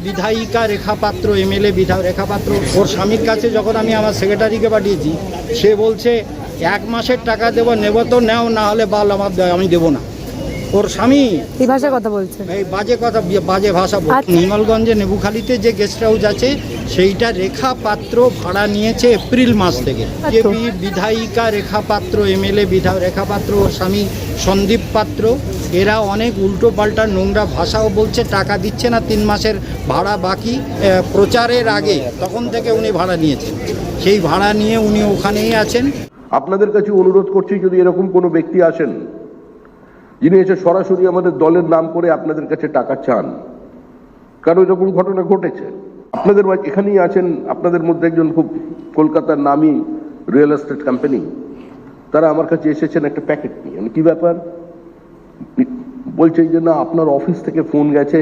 বিধায়িকা রেখা পাত্র, এমএলএ রেখা পাত্র, ওর স্বামীর কাছে যখন আমি আমার সেক্রেটারিকে পাঠিয়েছি, সে বলছে 1 মাসের টাকা দেবো, নেব তো নেও, না হলে বাল আমার আমি দেবো না। ওর স্বামী এই ভাষায় কথা বলছে, এই বাজে ভাষা বলছে। হিঙ্গলগঞ্জে নেবুখালীতে যে গেস্ট হাউস আছে সেইটা রেখা পাত্র ভাড়া নিয়েছে এপ্রিল মাস থেকে। বিধায়িকা রেখা পাত্র, এমএলএ রেখা পাত্র, ওর স্বামী সন্দীপ পাত্র, এরা অনেক উল্টো পাল্টা নোংরা ভাষাও বলছে। টাকা দিচ্ছে না, 3 মাসের ভাড়া বাকি। প্রচারের আগে তখন থেকে উনি ভাড়া নিয়েছেন, সেই ভাড়া নিয়ে উনি ওখানেই আছেন। আপনাদের কাছে অনুরোধ করছি, যদি এরকম কোনো ব্যক্তি আসেন যিনি এসে সরাসরি আমাদের দলের নাম করে আপনাদের কাছে টাকা চান, কারণ এরকম ঘটনা ঘটেছে। আপনাদের এখানেই আছেন, আপনাদের মধ্যে একজন খুব কলকাতার নামী রিয়েল এস্টেট কোম্পানি, তারা আমার কাছে এসেছেন একটা প্যাকেট নিয়ে। আমি কি ব্যাপার বলছে, যে না আপনার অফিস থেকে ফোন গেছে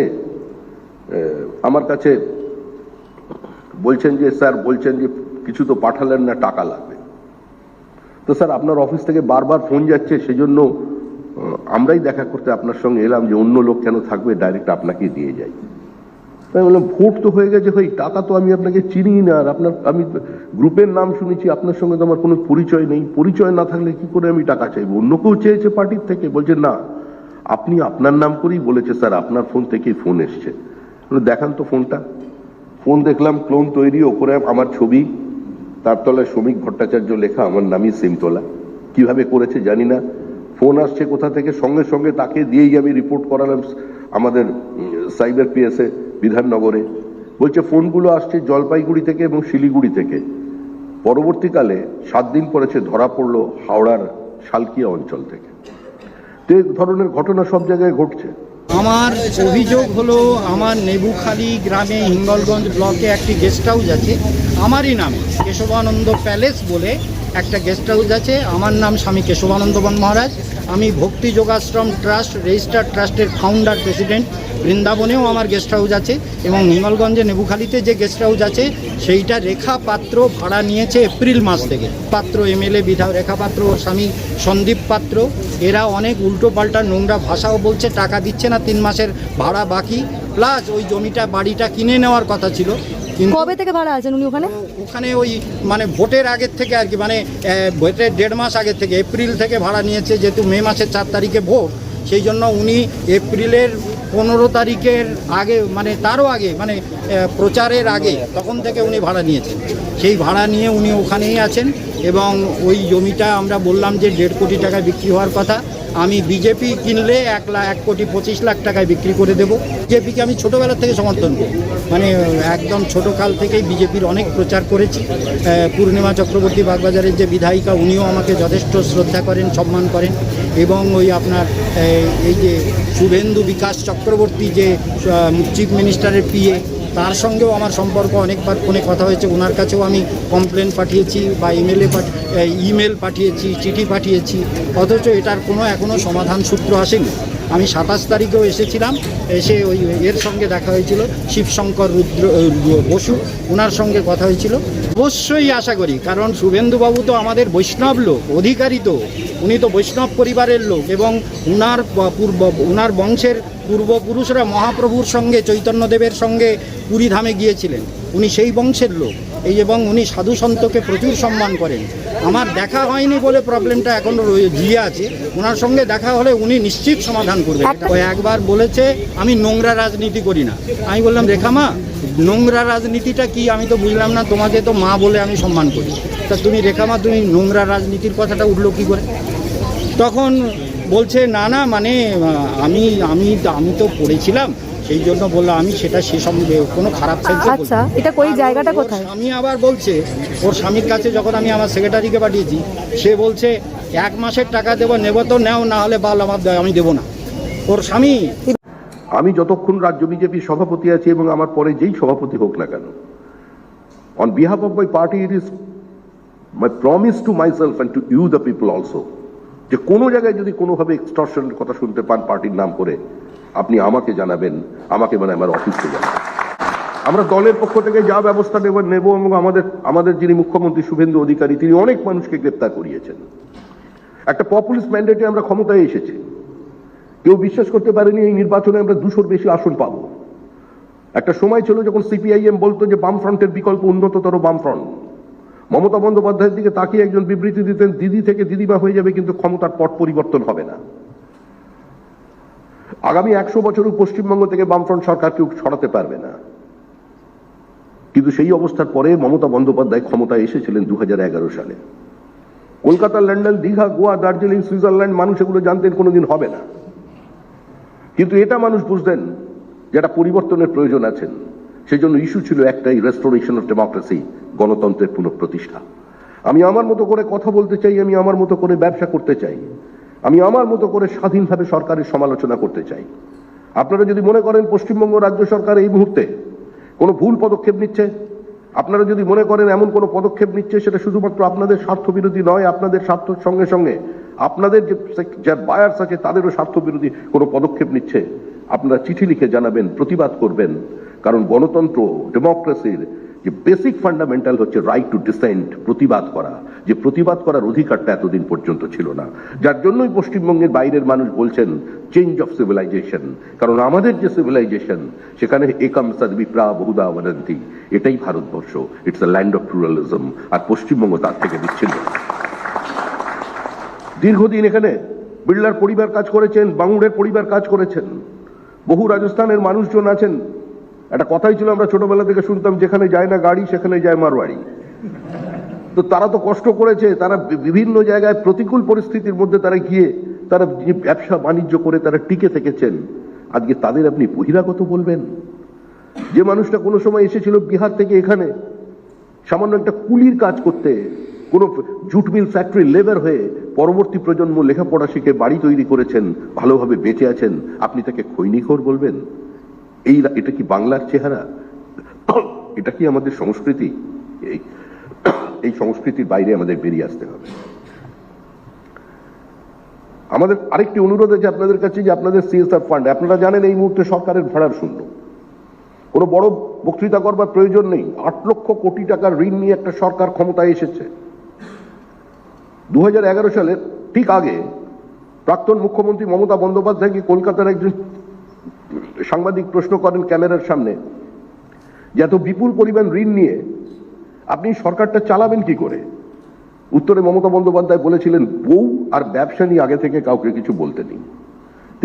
আমার কাছে, বলছেন যে স্যার বলছেন যে কিছু তো পাঠালেন না, টাকা লাগবে। তো স্যার আপনার অফিস থেকে বারবার ফোন যাচ্ছে, সেজন্য আমরাই দেখা করতে আপনার সঙ্গে এলাম, যে অন্য লোক কেন থাকবে, ডাইরেক্ট আপনাকে দিয়ে যাই। তাই বললাম ভোট তো হয়ে গেছে ভাই, টাকা তো আমি আপনাকে চিনি না, আর আমি গ্রুপের নাম শুনেছি, আপনার সঙ্গে তো আমার কোনো পরিচয় নেই। পরিচয় না থাকলে কি করে আমি টাকা চাইবো? অন্য কেউ চেয়েছে পার্টির থেকে? বলছে না, আপনি আপনার নাম করেই বলেছে স্যার, আপনার ফোন থেকেই ফোন এসছে। দেখান তো ফোনটা। ফোন দেখলাম, ক্লোন তৈরি, ওপরে আমার ছবি, তার তলায় শ্রমিক ভট্টাচার্য লেখা, আমার নামই সিম তোলা। কিভাবে করেছে জানি না। ফোন আসছে কোথা থেকে, সঙ্গে সঙ্গে তাকে দিয়েই আমি রিপোর্ট করালাম আমাদের সাইবার পিএসএ বিধাননগরে। বলছে ফোনগুলো আসছে জলপাইগুড়ি থেকে এবং শিলিগুড়ি থেকে। পরবর্তীকালে 7 দিন পরে সে ধরা পড়লো হাওড়ার শালকিয়া অঞ্চল থেকে। তো এই ধরনের ঘটনা সব জায়গায় ঘটছে। আমার অভিযোগ হলো, আমার নেবুখালী গ্রামে হিঙ্গলগঞ্জ ব্লকে একটি গেস্ট হাউস আছে আমারই নামে, কেশবানন্দ প্যালেস বলে একটা গেস্ট হাউস আছে। আমার নাম স্বামী কেশবানন্দ বন মহারাজ। আমি ভক্তি যোগাশ্রম ট্রাস্ট রেজিস্টার্ড ট্রাস্টের ফাউন্ডার প্রেসিডেন্ট। বৃন্দাবনেও আমার গেস্ট হাউস আছে, এবং হিঙ্গলগঞ্জে নেবুখালীতে যে গেস্ট হাউস আছে সেইটা রেখা পাত্র ভাড়া নিয়েছে এপ্রিল মাস থেকে। পাত্র, এমএলএ রেখা পাত্র, ওর স্বামী সন্দীপ পাত্র, এরা অনেক উল্টো পাল্টা নোংরা ভাষাও বলছে। টাকা দিচ্ছে না, 3 মাসের ভাড়া বাকি, প্লাস ওই জমিটা বাড়িটা কিনে নেওয়ার কথা ছিল। কবে থেকে ভাড়া আছেন উনি ওখানে? ওখানে ওই মানে ভোটের আগের থেকে আর কি, মানে ভোটের 1.5 মাস আগের থেকে, এপ্রিল থেকে ভাড়া নিয়েছে। যেহেতু মে মাসের 4 তারিখে ভোট, সেই জন্য উনি এপ্রিলের 15 তারিখের আগে, মানে তারও আগে, মানে প্রচারের আগে তখন থেকে উনি ভাড়া নিয়েছেন। সেই ভাড়া নিয়ে উনি ওখানেই আছেন, এবং ওই জমিটা আমরা বললাম যে 1.5 কোটি টাকায় বিক্রি হওয়ার কথা। আমি বিজেপি কিনলে 1,25,00,000 টাকায় বিক্রি করে দেবো। বিজেপিকে আমি ছোটোবেলা থেকে সমর্থন করি, মানে একদম ছোটোকাল থেকেই বিজেপির অনেক প্রচার করেছি। পূর্ণিমা চক্রবর্তী বাগবাজারের যে বিধায়িকা, উনিও আমাকে যথেষ্ট শ্রদ্ধা করেন, সম্মান করেন। এবং ওই আপনার এই যে শুভেন্দু বিকাশ চক্রবর্তী, যে চিফ মিনিস্টারের পিএ, তার সঙ্গেও আমার সম্পর্ক, অনেকবার ফোনে কথা হয়েছে। ওনার কাছেও আমি কমপ্লেন পাঠিয়েছি, বা ইমেল পাঠিয়েছি, চিঠি পাঠিয়েছি, অথচ এটার কোনো এখনও সমাধান সূত্র আসেনি। আমি 27 তারিখেও এসেছিলাম, এসে ওই এর সঙ্গে দেখা হয়েছিল, শিবশঙ্কর বসু, ওনার সঙ্গে কথা হয়েছিল। অবশ্যই আশা করি, কারণ শুভেন্দুবাবু তো আমাদের বৈষ্ণব লোক, অধিকারী তো, উনি তো বৈষ্ণব পরিবারের লোক, এবং উনার বংশের পূর্বপুরুষরা মহাপ্রভুর সঙ্গে, চৈতন্যদেবের সঙ্গে পুরীধামে গিয়েছিলেন। উনি সেই বংশের লোক, এবং উনি সাধু সন্তকে প্রচুর সম্মান করেন। আমার দেখা হয়নি বলে প্রবলেমটা এখনও জিয়ে আছে। ওনার সঙ্গে দেখা হলে উনি নিশ্চিত সমাধান করবেন। ও একবার বলেছে আমি নোংরা রাজনীতি করি না। আমি বললাম রেখামা, নোংরা রাজনীতিটা কি আমি তো বুঝলাম না, তোমাকে তো মা বলে আমি সম্মান করি, তা তুমি রেখামা তুমি নোংরা রাজনীতির কথাটা উঠলো কী করে? তখন বলছে না না, মানে আমি তো পড়েছিলাম, সেই জন্য বললাম আমি সেটা সে কোনো খারাপ চাইতে। আচ্ছা, এটা কোই জায়গাটা কোথায়? আমি আবার বলছে, ওর স্বামীর কাছে যখন আমি আমার সেক্রেটারিকে পাঠিয়েছি, সে বলছে 1 মাসের টাকা দেবো, নেব তো নেও, না হলে বাল আমার আমি দেবো না। ওর স্বামী। আমি যতক্ষণ রাজ্য বিজেপির সভাপতি আছি, এবং আমার পরে যেই সভাপতি হোক না কেন, on behalf of my party, it is my promise to myself and to you the people also, যে কোনো জায়গায় যদি কোনোভাবে এক্সটর্শনের কথা শুনতে পান পার্টির নাম করে, আপনি আমাকে জানাবেন, আমাকে মানে আমার অফিসকে জানাবেন। আমরা দলের পক্ষ থেকে যা ব্যবস্থা নেব, এবং আমাদের যিনি মুখ্যমন্ত্রী শুভেন্দু অধিকারী, তিনি অনেক মানুষকে গ্রেপ্তার করিয়েছেন। একটা পপুলিস্ট ম্যান্ডেটে আমরা ক্ষমতায় এসেছি। কেউ বিশ্বাস করতে পারেনি এই নির্বাচনে আমরা 200-র বেশি আসন পাবো। একটা সময় ছিল যখন সিপিআইএম বলতো যে বামফ্রন্টের বিকল্প উন্নততর বামফ্রন্ট। মমতা বন্দ্যোপাধ্যায়ের দিকে তাকিয়ে একজন বিবৃতি দিতেন, দিদি থেকে দিদিমা হয়ে যাবে কিন্তু ক্ষমতার পট পরিবর্তন হবে না। আগামী 100 বছরও পশ্চিমবঙ্গ থেকে বামফ্রন্ট সরকার কেউ সরাতে পারবে না। কিন্তু সেই অবস্থার পরে মমতা বন্দ্যোপাধ্যায় ক্ষমতায় এসেছিলেন 2011 সালে। কলকাতা, লন্ডন, দীঘা, গোয়া, দার্জিলিং, সুইজারল্যান্ড মানুষ এগুলো জানতেন কোনোদিন হবে না, কিন্তু এটা মানুষ বুঝতেন যে একটা পরিবর্তনের প্রয়োজন আছেন। সেই জন্য ইস্যু ছিল একটাই, রেস্টোরেশন অফ ডেমোক্রেসি, গণতন্ত্রের পুনঃপ্রতিষ্ঠা। আমি আমার মতো করে কথা বলতে চাই, আমি আমার মতো করে ব্যবসা করতে চাই, আমি আমার মতো করে স্বাধীনভাবে সরকারের সমালোচনা করতে চাই। আপনারা যদি মনে করেন পশ্চিমবঙ্গ রাজ্য সরকার এই মুহূর্তে কোনো ভুল পদক্ষেপ নিচ্ছে, আপনারা যদি মনে করেন এমন কোনো পদক্ষেপ নিচ্ছে সেটা শুধুমাত্র আপনাদের স্বার্থ বিরোধী নয়, আপনাদের স্বার্থের সঙ্গে সঙ্গে আপনাদের যে বায়ার্স আছে তাদেরও স্বার্থ বিরোধী কোনো পদক্ষেপ নিচ্ছে, আপনারা চিঠি লিখে জানাবেন, প্রতিবাদ করবেন। কারণ গণতন্ত্র, ডেমোক্রেসির যে বেসিক ফান্ডামেন্টাল হচ্ছে রাইট টু ডিসেন্ট, প্রতিবাদ করা। যে প্রতিবাদ করার অধিকারটা এতদিন পর্যন্ত ছিল না, যার জন্যই পশ্চিমবঙ্গের বাইরের মানুষ বলছেন চেঞ্জ অফ সিভিলাইজেশন। কারণ আমাদের যে সিভিলাইজেশন সেখানে একম সদ্বিপ্রা বহুদা বদন্তি, এটাই Bharatvarsha, it's a land of pluralism. আর পশ্চিমবঙ্গ তার থেকে বিচ্ছিন্ন। দীর্ঘদিন এখানে বিড়লার পরিবার কাজ করেছেন, বাঙুরের পরিবার কাজ করেছেন, বহু রাজস্থানের মানুষজন আছেন। একটা কথাই ছিল, আমরা ছোটবেলা থেকে শুনতাম, যেখানে যায় না গাড়ি সেখানে যায় মারবাড়ি। তো তারা তো কষ্ট করেছে, তারা বিভিন্ন জায়গায় প্রতিকূল পরিস্থিতির মধ্যে তারা গিয়ে তারা ব্যবসা বাণিজ্য করে তারা টিকে থেকেছেন। আজকে তাদের আপনি বহিরাগত বলবেন? যে মানুষটা কোনো সময় এসেছিল বিহার থেকে এখানে সামান্য একটা কুলির কাজ করতে, কোনো জুট মিল ফ্যাক্টরি লেবার হয়ে পরবর্তী প্রজন্ম লেখাপড়া শিখে বাড়ি তৈরি করেছেন, ভালোভাবে বেঁচে আছেন, আপনি তাকে খৈনিখোর বলবেন? এটা কি বাংলার চেহারা? এটা কি আমাদের সংস্কৃতি? এই সংস্কৃতির বাইরে আমাদের বেরিয়ে আসতে হবে। আমাদের আরেকটি অনুরোধ আছে আপনাদের কাছে, যে আপনাদের সিএসআর ফান্ড, আপনারা জানেন এই মুহূর্তে সরকারের ভাড়ার শূন্য, কোনো বড় বক্তৃতা করবার প্রয়োজন নেই। 8 লক্ষ কোটি টাকার ঋণ নিয়ে একটা সরকার ক্ষমতায় এসেছে। 2011 সালের ঠিক আগে প্রাক্তন মুখ্যমন্ত্রী মমতা বন্দ্যোপাধ্যায়কে কলকাতার একজন সাংবাদিক প্রশ্ন করেন ক্যামেরার সামনে, যে এত বিপুল পরিমাণ ঋণ নিয়ে আপনি সরকারটা চালাবেন কি করে? উত্তরে মমতা বন্দ্যোপাধ্যায় বলেছিলেন, বউ আর ব্যবসা নিয়ে আগে থেকে কাউকে কিছু বলতে নেই।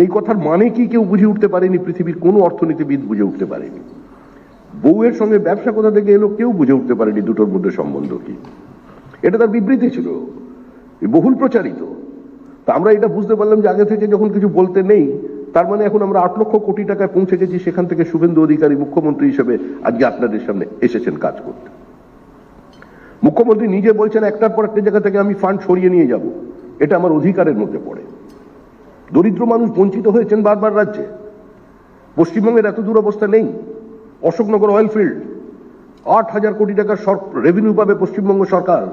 এই কথার মানে কি কেউ বুঝে উঠতে পারেনি, পৃথিবীর কোনো অর্থনীতিবিদ বুঝে উঠতে পারেনি। বউয়ের সঙ্গে ব্যবসা কোথা থেকে এলো কেউ বুঝে উঠতে পারেনি, দুটোর মধ্যে সম্বন্ধ কি। এটা তার বিবৃতি ছিল, বহুল প্রচারিত। তা আমরা এটা বুঝতে পারলাম যে আগে থেকে যখন কিছু বলতে নেই, তার মানে এখন আমরা 8 লক্ষ কোটি টাকায় পৌঁছে গেছি। সেখান থেকে শুভেন্দু অধিকারী মুখ্যমন্ত্রী হিসেবে আজকে আপনাদের সামনে এসেছেন কাজ করতে। মুখ্যমন্ত্রী নিজে বলছেন একটার পর একটা জায়গা থেকে আমি ফান্ড সরিয়ে নিয়ে যাব, এটা আমার অধিকারের মধ্যে পড়ে। দরিদ্র মানুষ বঞ্চিত হয়েছেন বারবার রাজ্যে। পশ্চিমবঙ্গের এত দুরবস্থা নেই। অশোকনগর অয়েল ফিল্ড 8,000 কোটি টাকার রেভিনিউ পাবে পশ্চিমবঙ্গ সরকার।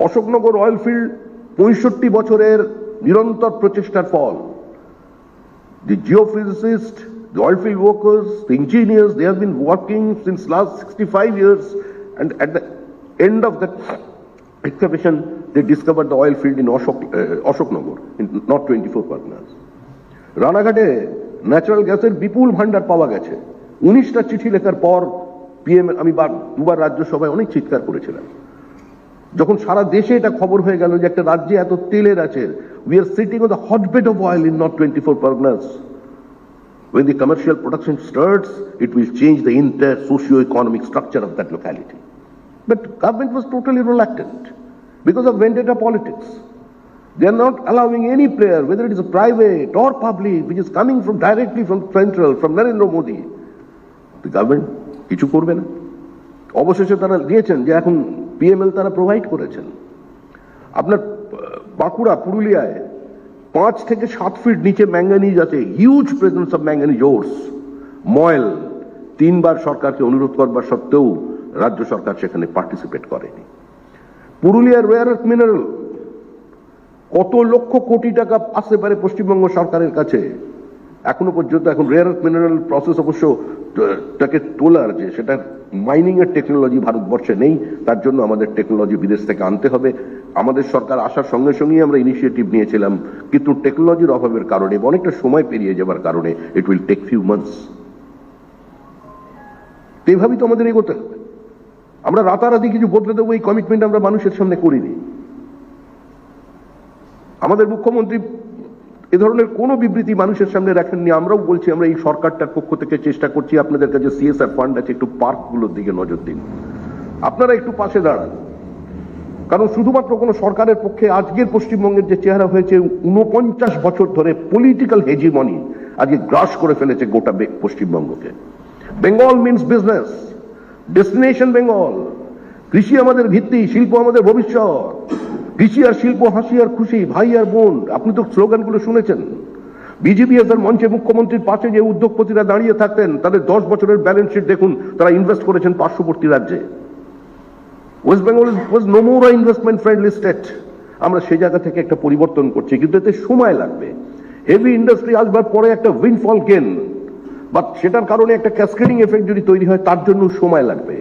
অশোকনগর অয়েল ফিল্ড 65 বছরের নিরন্তর প্রচেষ্টার ফল। The geophysicists, the oil field workers, the engineers, they have been working since last 65 years, and at the end of that excavation, they discovered the oil field in Ashoknagar, in North 24 Parganas. রানাঘাটে natural গ্যাসের বিপুল ভান্ডার পাওয়া গেছে। 19টা চিঠি লেখার পর PM, আমি দুবার রাজ্যসভায় অনেক চিৎকার করেছিলাম যখন সারা দেশে এটা খবর হয়ে গেল যে একটা রাজ্যে এত তেলের আছে। We are sitting on the hotbed of oil in North 24 Parganas. When the commercial production starts, it will change the entire socio-economic structure of that locality. But government was totally reluctant because of vendetta politics. They are not allowing any player, whether it is a private or public, which is coming from directly from central, from Narendra Modi. The government কিছু করবে না। অবশেষে তারা দিয়েছেন যে এখন PML তারা provide করেছেন। আপনার বাঁকুড়া, পুরুলিয়ায় 5 থেকে 7 ফিট নিচে ম্যাঙ্গানিজ আছে, হিউজ প্রেজেন্স অফ ম্যাঙ্গানিজ ওরস, ময়েল। 3 বার সরকারকে অনুরোধ করবার সত্ত্বেও রাজ্য সরকার সেখানে পার্টিসিপেট করেনি। পুরুলিয়ার রেয়ার আর্থ মিনারেল, কত লক্ষ কোটি টাকা আসতে পারে পশ্চিমবঙ্গ সরকারের কাছে, এখনো পর্যন্ত এখন রেয়ার আর্থ মিনারেল প্রসেস অবশ্য তাকে তোলার যে সেটা মাইনিং এর টেকনোলজি ভারতবর্ষে নেই, তার জন্য আমাদের টেকনোলজি বিদেশ থেকে আনতে হবে। আমাদের সরকার আসার সঙ্গে সঙ্গেই আমরা ইনিশিয়েটিভ নিয়েছিলাম, কিন্তু টেকনোলজির অভাবের কারণে, অনেকটা সময় পেরিয়ে যাবার কারণে, it will take few months. এভাবেই তো আমাদের এগোতে হবে। আমরা রাতারাতি কিছু বদলে দেবো এই কমিটমেন্ট আমরা মানুষের সামনে করিনি। আমাদের মুখ্যমন্ত্রী এ ধরনের কোনো বিবৃতি মানুষের সামনে রাখেননি। আমরাও বলছি, আমরা এই সরকারটার পক্ষ থেকে চেষ্টা করছি, আপনাদের কাছে সিএসআর ফান্ড আছে, একটু পার্কগুলোর দিকে নজর দিন, আপনারা একটু পাশে দাঁড়ান। কারণ শুধুমাত্র কোনো সরকারের পক্ষে আজকের পশ্চিমবঙ্গের যে চেহারা হয়েছে, 49 বছর ধরে পলিটিক্যাল হেজিমনি আজকে গ্রাস করে ফেলেছে গোটা পশ্চিমবঙ্গকে। Bengal means business, destination Bengal. কৃষি আমাদের ভিত্তি, শিল্প আমাদের ভবিষ্যৎ। কৃষি আর শিল্প, হাসি আর খুশি, ভাই আর বোন। আপনি তো স্লোগানগুলো শুনেছেন। বিজেপিএস এর মঞ্চে মুখ্যমন্ত্রীর পাশে যে উদ্যোগপতিরা দাঁড়িয়ে থাকতেন, তাদের 10 বছরের ব্যালেন্স শিট দেখুন, তারা ইনভেস্ট করেছেন পার্শ্ববর্তী রাজ্যে। West Bengal was no more investment friendly state. আমরা সেই জায়গা থেকে একটা পরিবর্তন করছি, কিন্তু এতে সময় লাগবে। হেভি ইন্ডাস্ট্রি আসবার পরে একটা উইন্ডফল গেন, বাট সেটার কারণে একটা ক্যাসকেডিং এফেক্ট যদি তৈরি হয়, তার জন্য সময় লাগবে।